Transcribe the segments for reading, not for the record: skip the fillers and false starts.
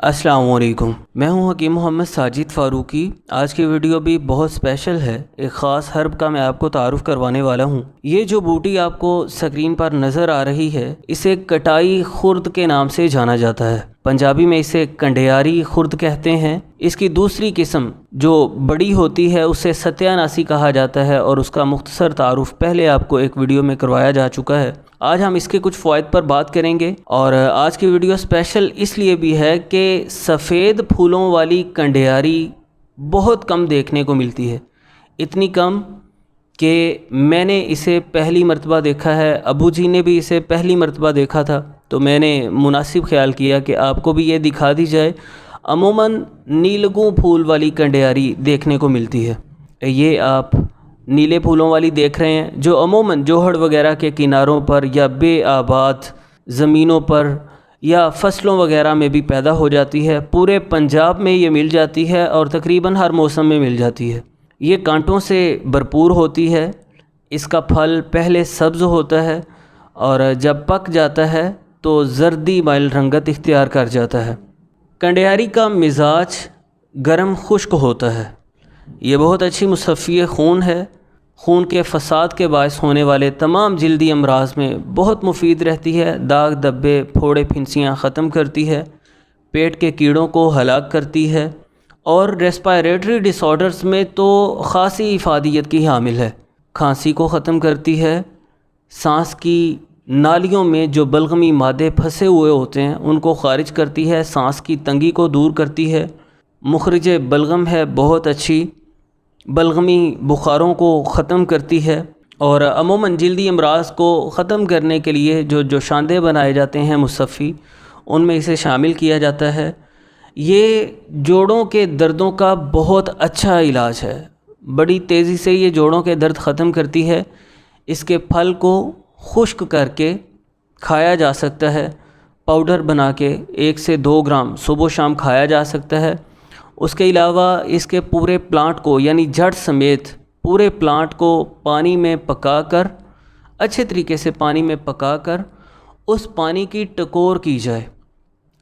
अस्सलाम वालेकुम। मैं हूं हकीम मोहम्मद साजिद फ़ारूकी। आज की वीडियो भी बहुत स्पेशल है। एक ख़ास हर्ब का मैं आपको तारुफ़ करवाने वाला हूं। ये जो बूटी आपको स्क्रीन पर नज़र आ रही है, इसे कटाई खुर्द के नाम से जाना जाता है। पंजाबी में इसे कंडियारी खुर्द कहते हैं। इसकी दूसरी किस्म जो बड़ी होती है उसे सत्यानासी कहा जाता है और उसका मुख्तसर तारुफ़ पहले आपको एक वीडियो में करवाया जा चुका है। आज हम इसके कुछ फ़वाइद पर बात करेंगे और आज की वीडियो स्पेशल इसलिए भी है कि सफ़ेद फूलों वाली कंडियारी बहुत कम देखने को मिलती है। इतनी कम कि मैंने इसे पहली मर्तबा देखा है, अबू जी ने भी इसे पहली मर्तबा देखा था, तो मैंने मुनासिब ख्याल किया कि आपको भी ये दिखा दी जाए। अमूमन नीलगू फूल वाली कंडियारी देखने को मिलती है। ये आप नीले फूलों वाली देख रहे हैं जो अमूमन जोहड़ वगैरह के किनारों पर या बेआबाद ज़मीनों पर या फसलों वगैरह में भी पैदा हो जाती है। पूरे पंजाब में ये मिल जाती है और तकरीबन हर मौसम में मिल जाती है। ये कांटों से भरपूर होती है। इसका फल पहले सब्ज़ होता है और जब पक जाता है तो जर्दी माइल रंगत इख्तियार कर जाता है। कंडियारी का मिजाज गर्म खुश्क होता है। ये बहुत अच्छी मुसफ़्फ़ी खून है। खून के फसाद के बायस होने वाले तमाम जल्दी अमराज में बहुत मुफीद रहती है। दाग धब्बे फोड़े फिंसियाँ ख़त्म करती है, पेट के कीड़ों को हलाक करती है और रेस्पायरेटरी डिसऑर्डर्स में तो ख़ासी इफ़ादियत की हामिल है। खांसी को ख़त्म करती है। सांस की नालियों में जो बलगमी मादे फंसे हुए होते हैं उनको ख़ारिज करती है। सांस की तंगी को दूर करती है। मुखरिज बलगम है, बहुत अच्छी बलगमी बुखारों को ख़त्म करती है। और अमूमन जल्दी अमराज को ख़त्म करने के लिए जो जोशांदे बनाए जाते हैं मुसफ़्फ़ी, उनमें इसे शामिल किया जाता है। ये जोड़ों के दर्दों का बहुत अच्छा इलाज है। बड़ी तेज़ी से ये जोड़ों के दर्द ख़त्म करती है। इसके फल को खुश्क करके खाया जा सकता है। पाउडर बना के 1 से 2 ग्राम सुबह शाम खाया जा सकता है। उसके अलावा इसके पूरे प्लांट को यानी जड़ समेत पूरे प्लांट को पानी में पकाकर, अच्छे तरीके से पानी में पकाकर उस पानी की टकोर की जाए।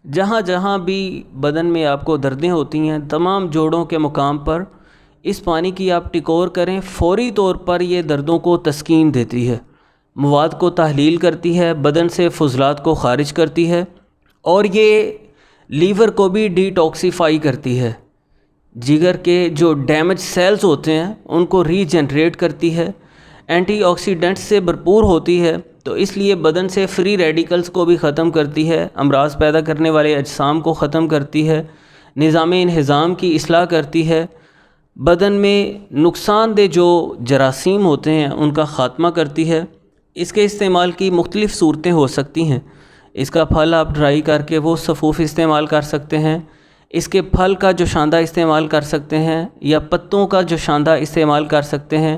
जहाँ जहाँ भी बदन में आपको दर्दें होती हैं, तमाम जोड़ों के मुकाम पर इस पानी की आप टिकोर करें। फ़ौरी तौर पर ये दर्दों को तस्कीन देती है, मवाद को तहलील करती है, बदन से फुजलात को ख़ारिज करती है और ये लीवर को भी डिटॉक्सीफाई करती है। जिगर के जो डैमेज सेल्स होते हैं उनको रीजनरेट करती है। एंटीऑक्सीडेंट्स से भरपूर होती है, तो इसलिए बदन से फ्री रेडिकल्स को भी ख़त्म करती है। अमराज पैदा करने वाले अजसाम को ख़त्म करती है। निज़ाम इंहिज़ाम की इस्लाह करती है। बदन में नुकसानदेह जो जरासीम होते हैं उनका ख़ात्मा करती है। इसके इस्तेमाल की मुख्तलिफ़ सूरतें हो सकती हैं। इसका फल आप ड्राई करके वो सफ़ूफ़ इस्तेमाल कर सकते हैं। इसके फल का जो शांदा इस्तेमाल कर सकते हैं या पत्तों का जो शांदा इस्तेमाल कर सकते हैं।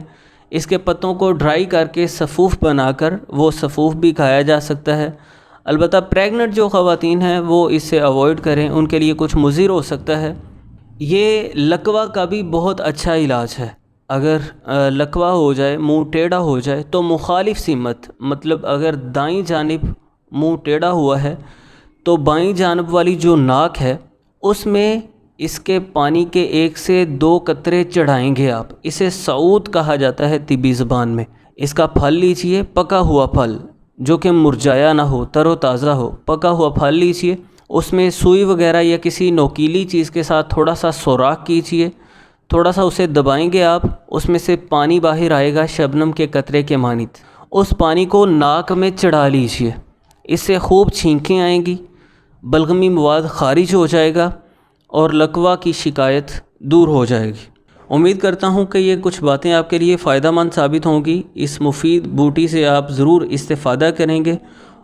इसके पत्तों को ड्राई करके सफ़ूफ़ बनाकर वो सफ़ूफ़ भी खाया जा सकता है। अलबत्ता प्रेग्नेंट जो ख़वातीन हैं वो इससे अवॉइड करें, उनके लिए कुछ मुज़िर हो सकता है। ये लकवा का भी बहुत अच्छा इलाज है। अगर लकवा हो जाए, मुंह टेढ़ा हो जाए, तो मुखालिफ सिमत मतलब अगर दाईं जानिब मुंह टेढ़ा हुआ है तो बाईं जानिब वाली जो नाक है उसमें इसके पानी के 1 से 2 कतरे चढ़ाएंगे आप। इसे सऊद कहा जाता है तिब्बी ज़बान में। इसका फल लीजिए, पका हुआ फल जो कि मुरझाया ना हो, तरोताज़ा हो, पका हुआ फल लीजिए। उसमें सुई वगैरह या किसी नोकीली चीज़ के साथ थोड़ा सा सुराख कीजिए, थोड़ा सा उसे दबाएंगे आप, उसमें से पानी बाहर आएगा शबनम के कतरे के मानित। उस पानी को नाक में चढ़ा लीजिए। इससे खूब छींकें आएंगी, बलगमी मवाद ख़ारिज हो जाएगा और लकवा की शिकायत दूर हो जाएगी। उम्मीद करता हूँ कि ये कुछ बातें आपके लिए फ़ायदा मंद साबित होंगी। इस मुफीद बूटी से आप ज़रूर इस्तेफ़ादा करेंगे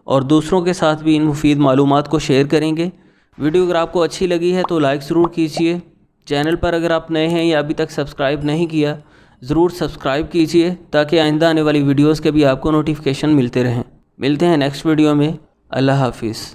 और दूसरों के साथ भी इन मुफीद मालूमात को शेयर करेंगे। वीडियो अगर आपको अच्छी लगी है तो लाइक ज़रूर कीजिए। चैनल पर अगर आप नए हैं या अभी तक सब्सक्राइब नहीं किया, ज़रूर सब्सक्राइब कीजिए ताकि आइंदा आने वाली वीडियोज़ के भी आपको नोटिफिकेशन मिलते रहें। मिलते हैं नेक्स्ट वीडियो में। अल्लाह हाफिज़।